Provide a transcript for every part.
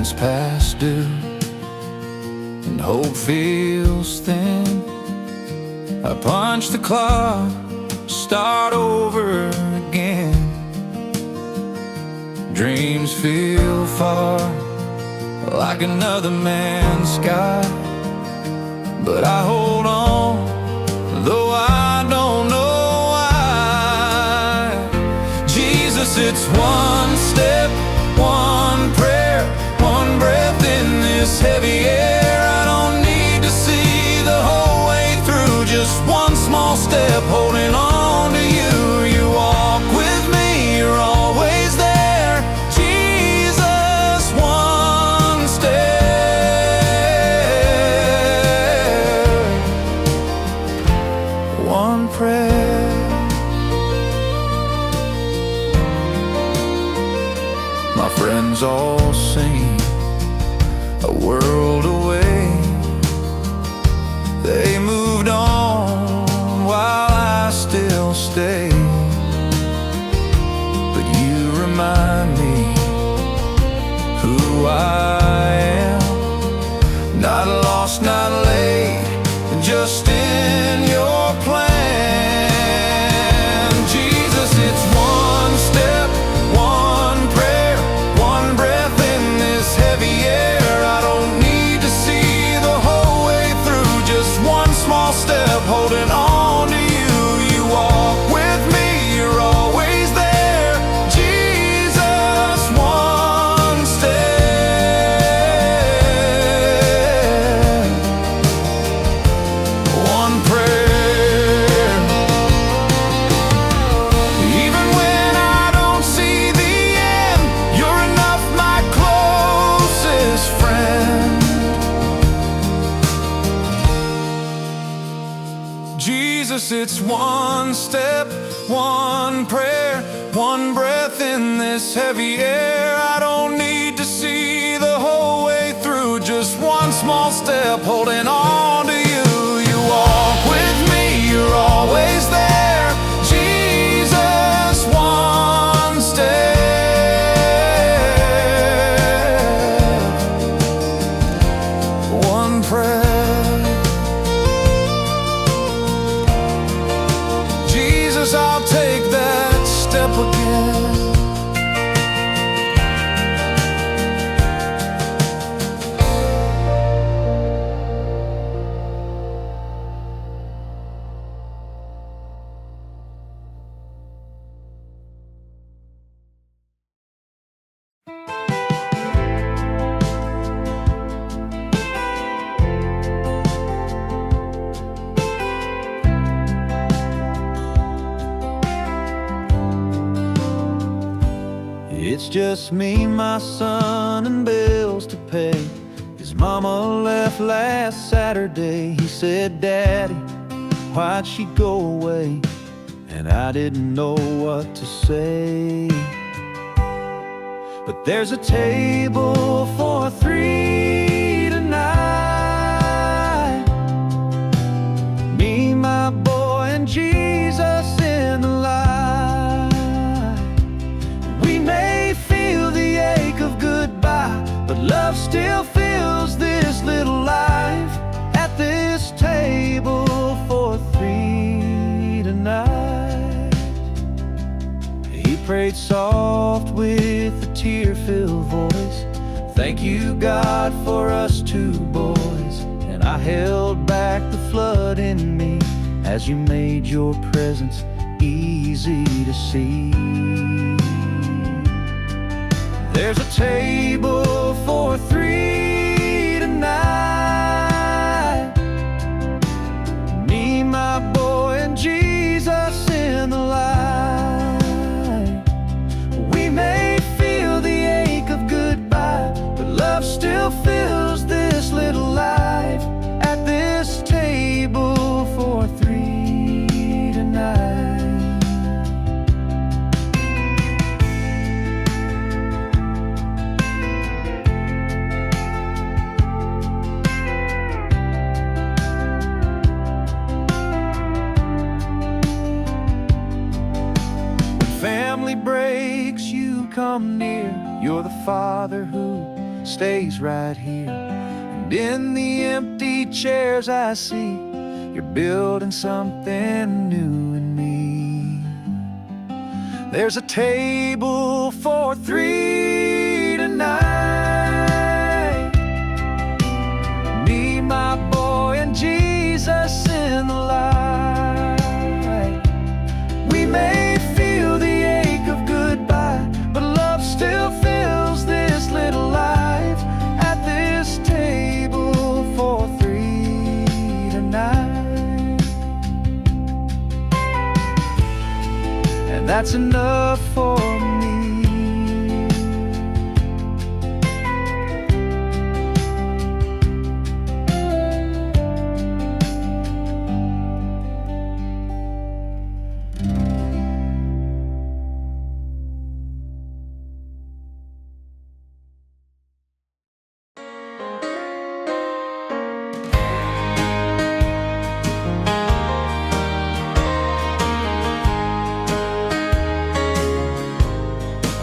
rent's past due and hope feels thin. I punch the clock, start over again. Dreams feel far, like another man's sky, but I hold on, though I don't know why. Jesus, it's one step, one prayer, one breath in this heavy air. I don't need to see the whole way through, just one small step, holding on to you. You walk with me, you're always there. Jesus, one step, one prayer. My friends all sing a world away. They moved on while I still stay. But you remind me who I am. Not lost, not late, just in your plan. Jesus, it's one step, one prayer, one breath in this heavy air. I don't need to see the whole way through, just one small step, holding on to you. You walk with me, you're always there. Jesus, one step, one prayer. Even when I don't see the end, you're enough, my closest friend. Jesus, it's one step, one prayer, one breath in this heavy air. I don't need to see the whole way through, just one small step, holding on to you. You walk with me, you're always there. Jesus, one step, one prayer. Jesus, I'll take that step again. It's just me, my son, and bills to pay. His mama left last Saturday. He said, "Daddy, why'd she go away?" And I didn't know what to say. But there's a table for three tonight. Me, my boy, and Jesus in the light. We may feel the ache of goodbye, but love still fills this little life. At this table for three tonight. He prayed soft with a tear-filled voice. Thank you, God, for us two boys. And I held back the flood in me as you made your presence easy to see. There's a table for three tonight. Me, my boy, and Jesus in the light. We may feel the ache of goodbye, but love still fills this little life. At this table for three tonight. Family breaks, you come near. You're the father who stays right here. And in the empty chairs I see, you're building something new in me. There's a table for three tonight, me, my boy, and Jesus in the light. We may feel the ache of goodbye, but love still fills this little life. At this table for three tonight, and that's enough for me.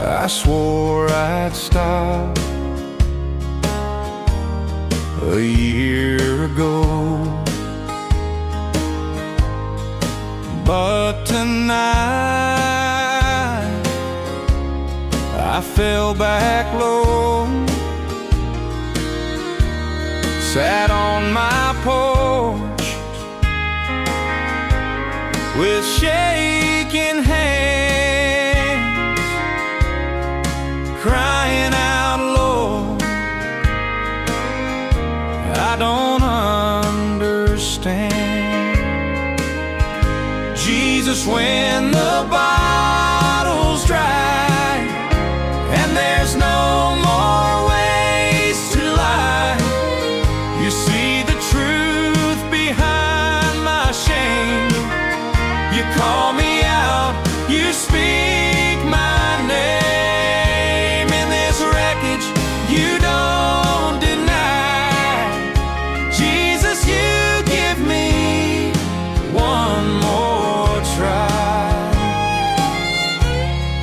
I swore I'd stop a year ago, but tonight I fell back low, sat on my porch with shaking hands, crying out, Lord, I don't understand. Jesus, when the bottle's dry and there's no more ways to lie, you see the truth behind my shame. You call me out, you speak my name. In this wreckage you don't deny. Jesus, you give me one more try.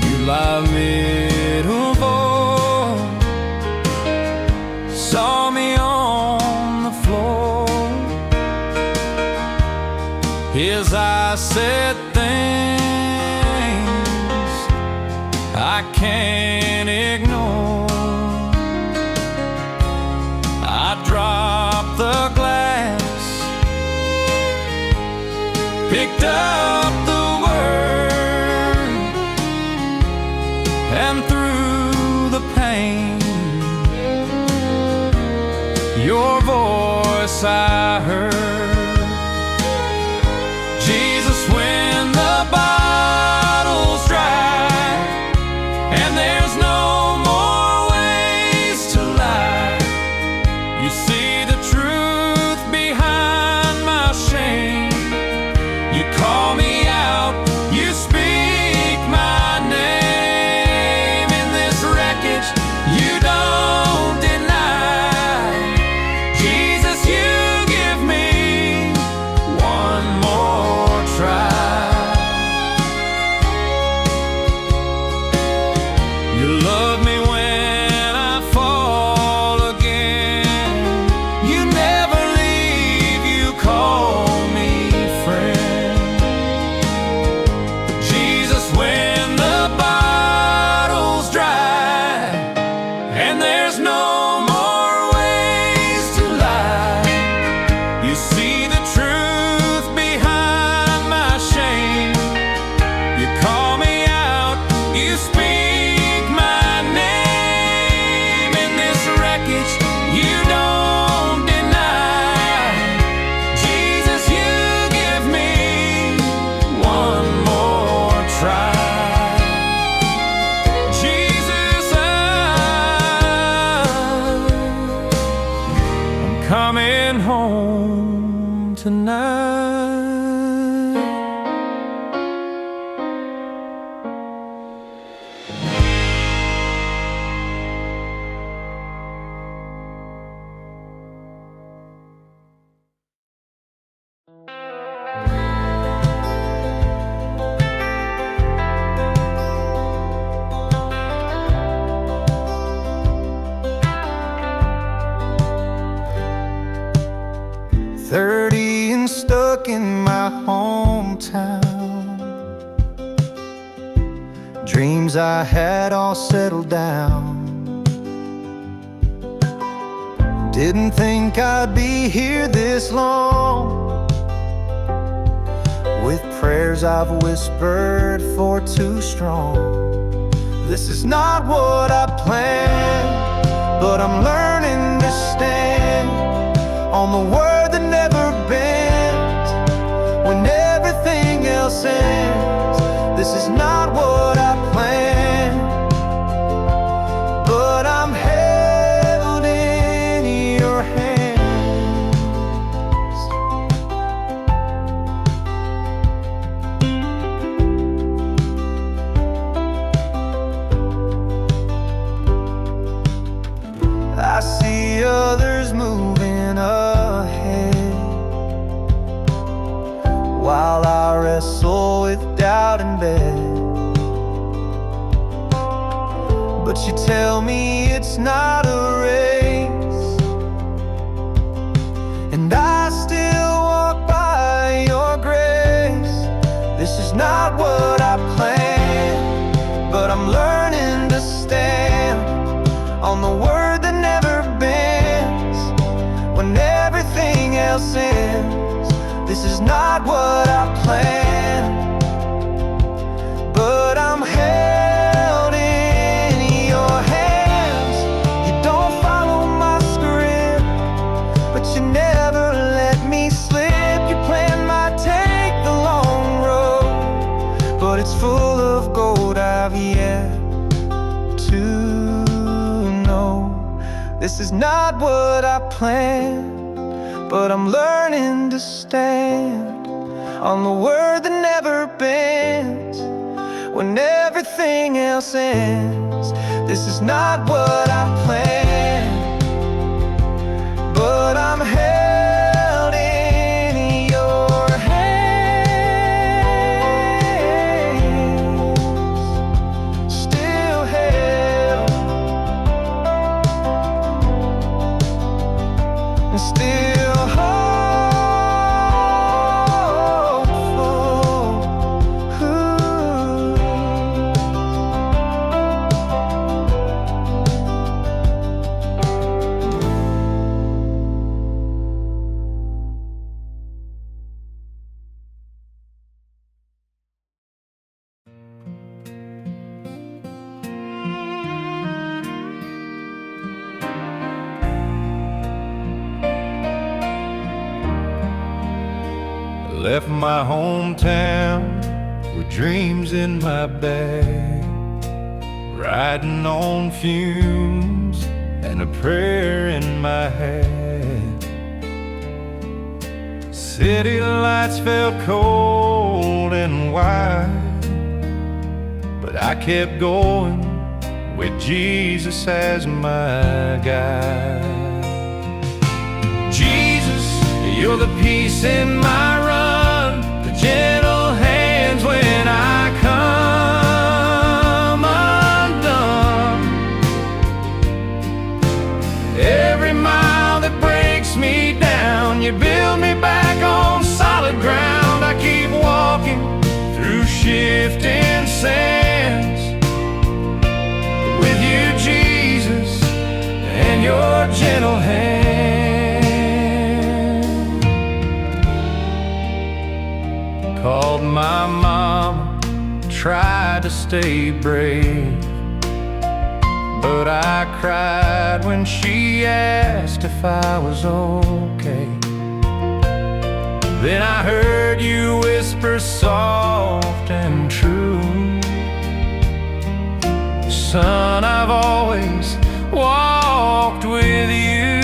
You lie middle void, saw me on the floor. His eyes said things I can't ignore. I dropped the glass, picked up the word, and through the pain, your voice I heard. Jesus, when the bottle's dry and there's no more ways to lie, you see the truth behind my shame. You call me out, you speak my name. In this wreckage you don't deny. Jesus, you give me one more try. You love me when I fall again. You never leave, you call me friend. Jesus, when the bottle's dry and there's no more ways to lie, you see the truth behind my shame. You call me out, you speak my name. In this wreckage you don't deny. Jesus, you give me one more try. Jesus, I'm coming home tonight. feeling stuck in my hometown. Dreams I had all settled down. Didn't think I'd be here this long. With prayers I've whispered for too strong. This is not what I planned, but I'm learning to stand on the word that never bends. When everything else ends, this is not what I planned, but I'm held in your hands. I see others moving ahead, while I wrestle with doubt in bed. But you tell me it's not a race, and I still walk by your grace. This is not what I planned, but I'm learning to stand on the word that never bends. When everything else ends, this is not what I planned, but I'm held in your hands. You don't follow my script, but you never let me slip. Your plan might take the long road, but it's full of gold I've yet to know. This is not what I planned, but I'm learning to stand on the word that never bends. When everything else ends, this is not what I planned, but I'm held in your hands. Still held and still left my hometown with dreams in my bag, riding on fumes and a prayer in my head. City lights felt cold and wide, but I kept going with Jesus as my guide. Jesus, you're the peace in my run, the gentle hands when I come undone. Every mile that breaks me down, you build me back on solid ground. I keep walking through shifting sands with you, Jesus, and your gentle hand. Called my mom, tried to stay brave, but I cried when she asked if I was okay. Then I heard you whisper soft and true, son, I've always walked with you.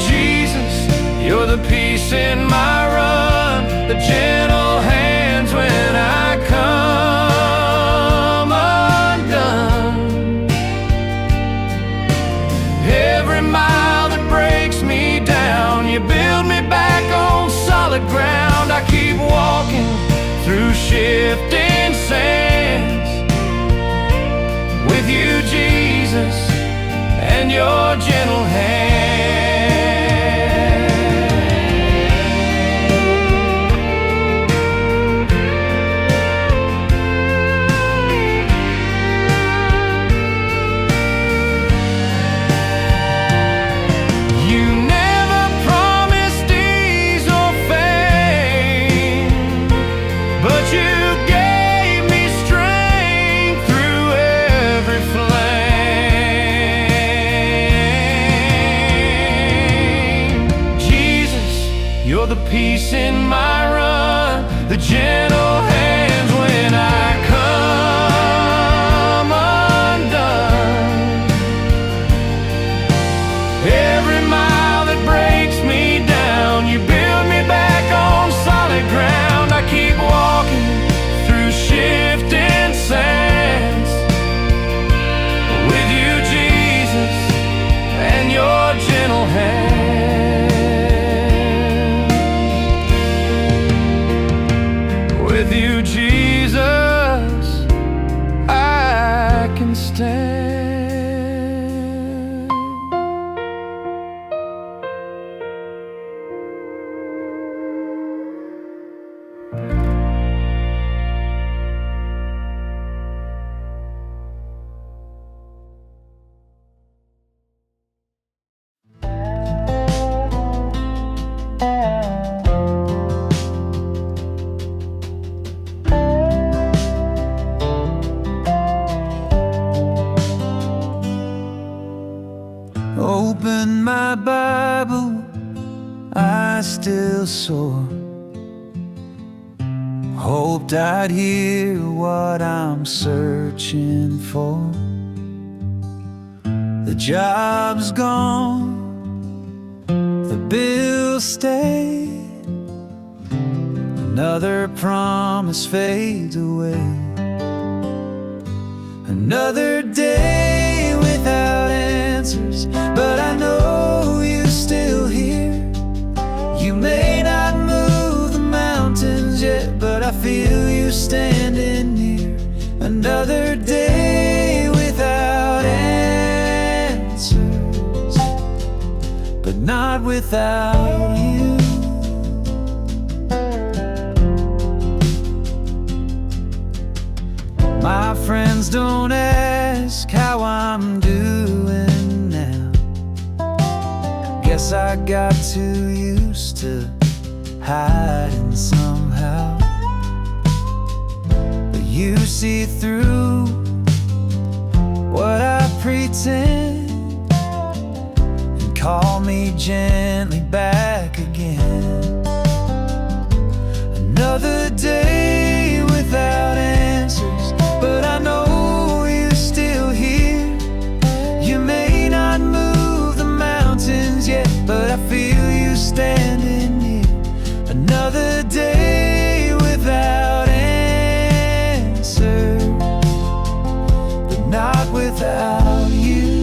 Jesus, you're the peace in my run, the gentle hands when I come undone. Every mile that breaks me down, you build me back on solid ground. I keep walking through shifting sands with you, Jesus, and your gentle hand. You're the peace in my run, the gentle hands when I come undone. Every mile that breaks me down, you build me back on solid ground. I keep walking through shifting sands with you, Jesus, and your gentle hand. With you, Jesus, I can stand. Open my Bible, I still soar. Hoped I'd hear what I'm searching for. The job's gone, the bills stay, another promise fades away. Another day without answers, but I know you're still here. You may not move the mountains yet, but I feel you standing near. Another day without answers, but not without you. My friends don't ask how I'm doing now. Guess I got too used to hiding somehow. But you see through what I pretend and call me gently back again. Another day without answers, but I know you're still here. You may not move the mountains yet, but I feel you standing near. Another day without answers, but not without you.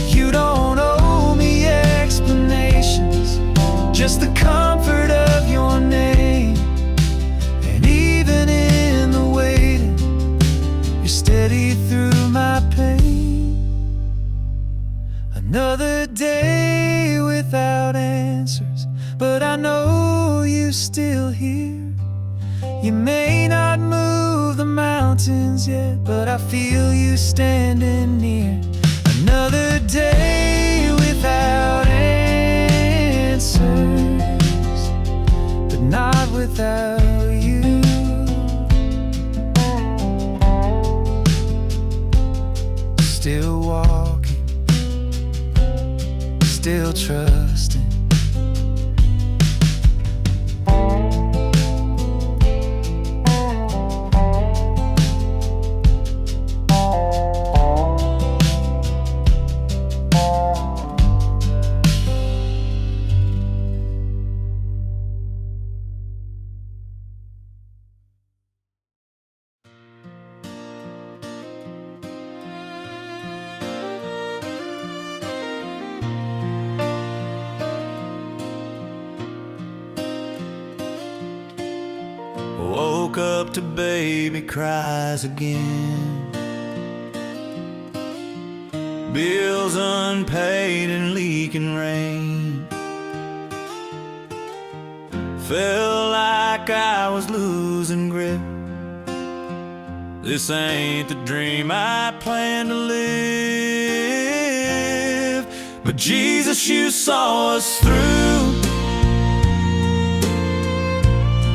You don't owe me explanations, just the comfort of your name. And even in the waiting, you're steady through my pain. Another day without answers, but I know you're still here. You may not move the mountains yet, but I feel you standing near. Another day without answers, but not without you. Still walking, still trusting. Woke up to baby cries again. Bills unpaid and leaking rain. Felt like I was losing grip. This ain't the dream I planned to live. But Jesus, you saw us through.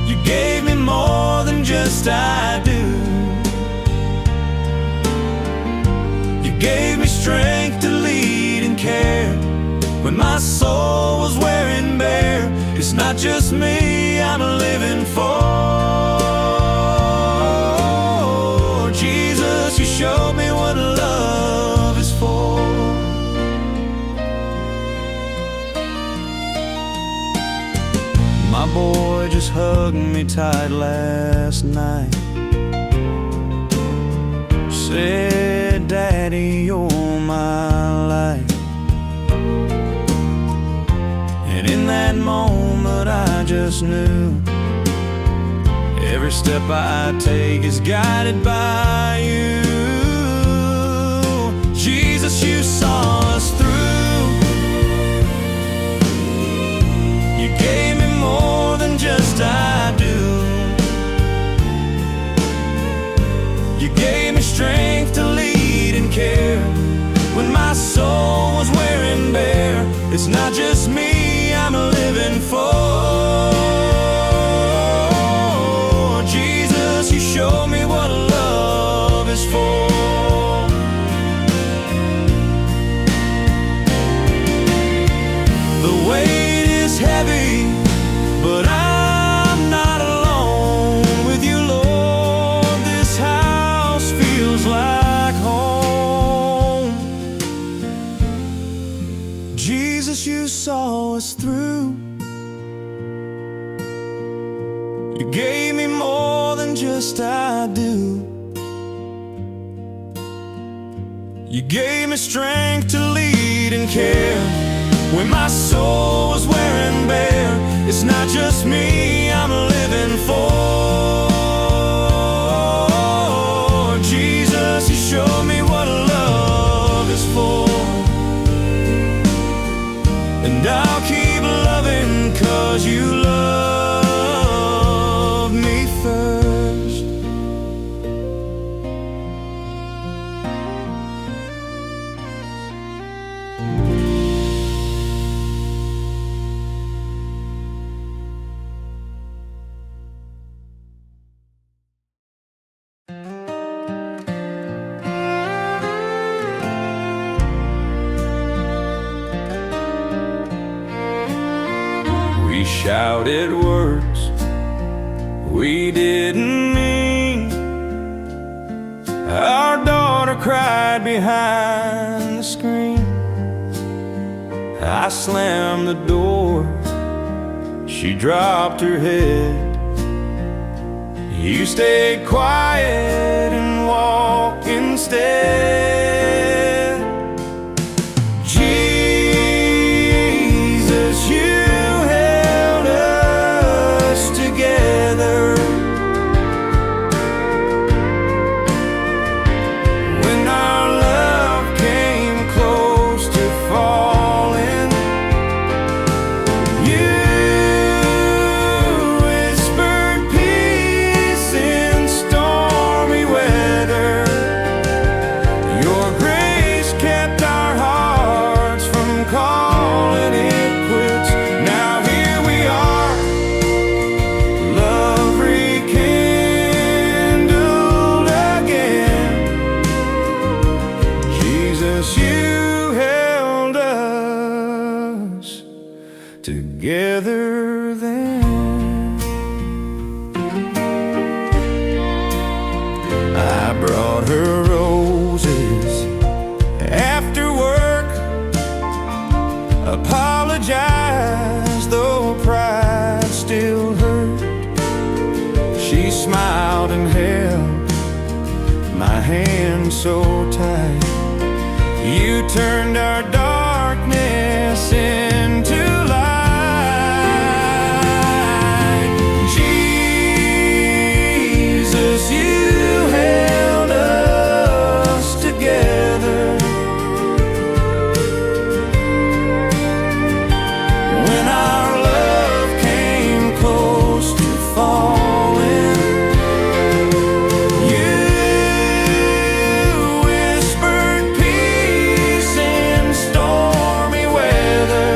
You gave me more than just I do. You gave me strength to lead and care. when my soul was wearing bare. It's not just me I'm living for. Jesus, you showed me what love is for. My boy just hugged me tight last night, said, Daddy, you're my light. And in that moment I just knew every step I take is guided by you. Jesus, you saw us through. You gave me more than just I do. You gave me strength to lead and care when my soul was wearing bare. It's not just me I'm living for. Jesus, you show me what love is for. The weight is heavy, but I'm not alone with you, Lord. This house feels like home. Jesus, you saw us through. You gave me more than just I do. You gave me strength to lead and care when my soul was wearing bare. It's not just me I'm living for. Jesus, you show me what love is for. And I'll keep loving 'cause you love me first. We shouted words we didn't mean. Our daughter cried behind the screen. I slammed the door, she dropped her head. You stayed quiet and walked instead. Jesus, you held us together when our love came close to falling. You whispered peace in stormy weather. Your grace kept our hearts from calling it quits. Now here we are, love rekindled again. Jesus, you held us together then. I brought her roses after work, apologized though pride still hurt. She smiled and held my hand so tight. You turned our darkness into light. Jesus, you held us together when our love came close to falling. You whispered peace in stormy weather.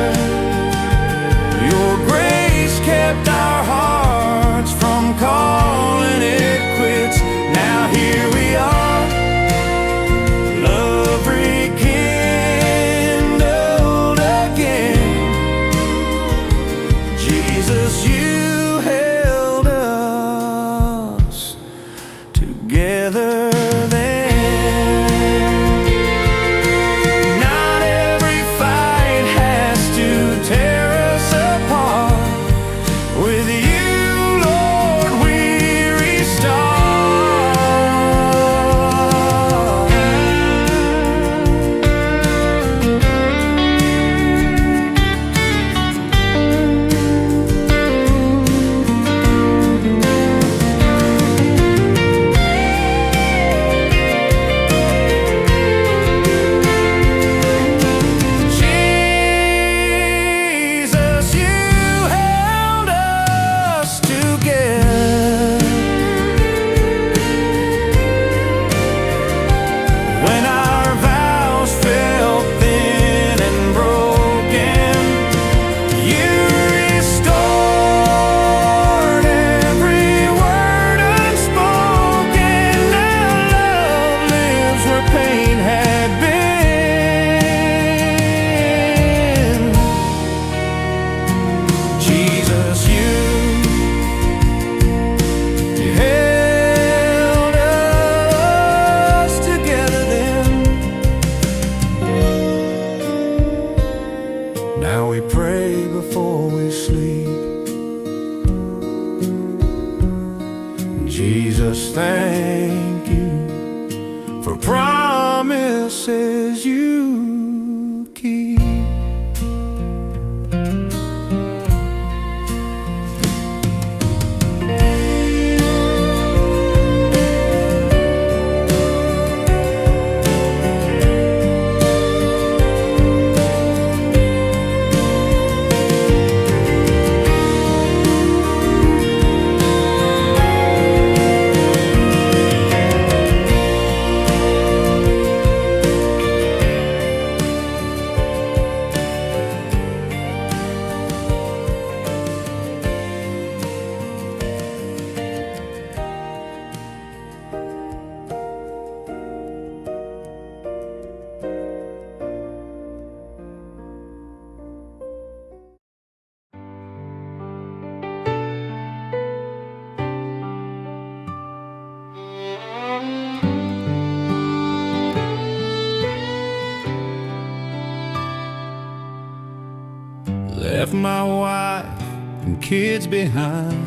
left my wife and kids behind,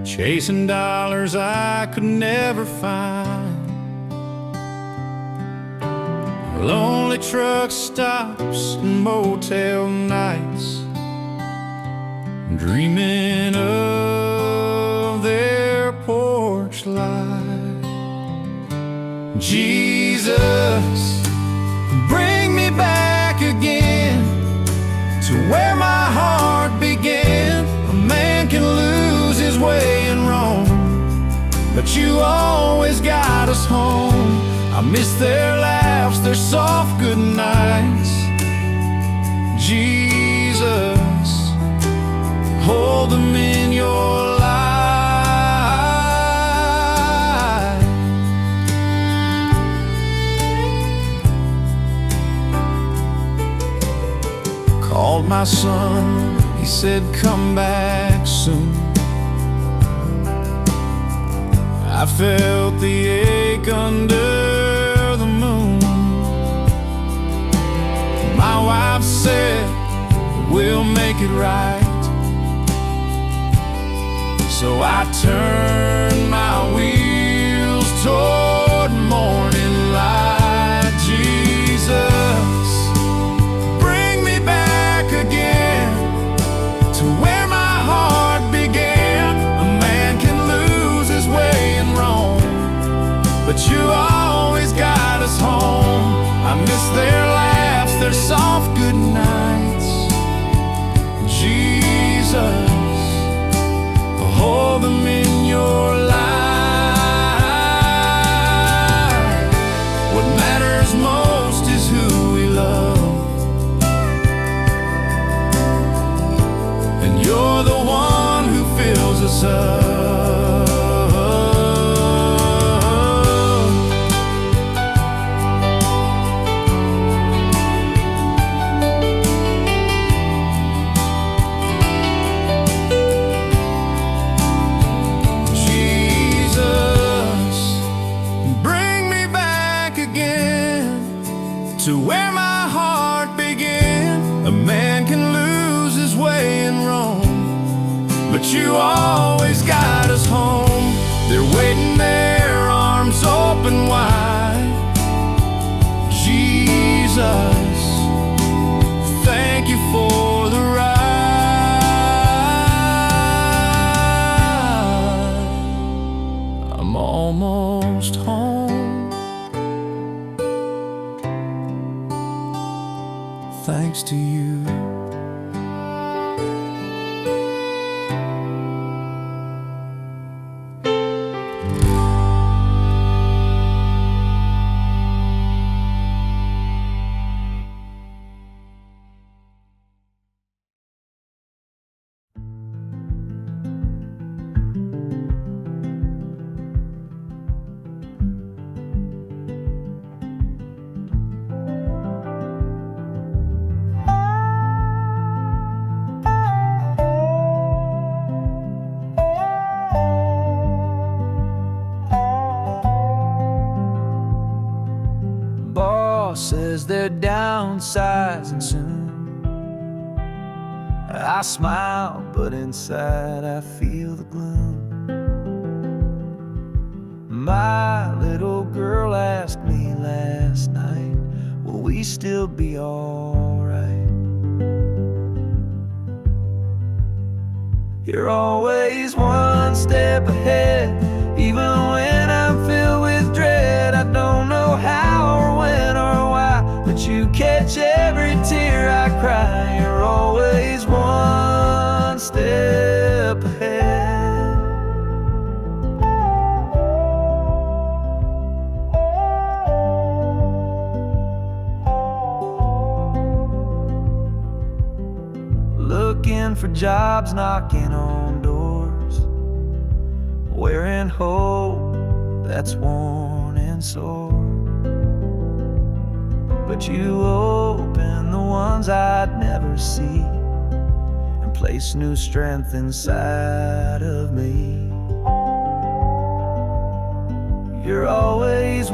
chasing dollars I could never find. Lonely truck stops and motel nights, dreaming of their porch light. Jesus, bring me back again to where my heart began. A man can lose his way in Rome, but you always got us home. I miss their laughs, their soft good nights. Jesus, hold them in your light. Called my son, he said come back soon. I felt the ache under the moon. My wife said we'll make it right, so I turned my wheels toward morning light. Jesus, bring me back again to where my heart began. A man can lose his way in Rome, but you always got us home. I miss their laughs, their soft good nights. Jesus, hold them in your light. What matters most is who we love, and you're the one who fills us up. To where my heart began. A man can lose his way in Rome, but you always got us home. They're waiting there, arms open wide. Jesus, thank you for the ride. I'm almost home, thanks to you. Says they're downsizing soon. I smile, but inside I feel the gloom. My little girl asked me last night, will we still be alright? You're always one step ahead, even when I'm filled with dread. I don't know how or when or why, but you catch every tear I cry. You're always one step ahead. Looking for jobs, knocking on doors, wearing hope that's worn and sore. But you open the ones I'd never see and place new strength inside of me. You're always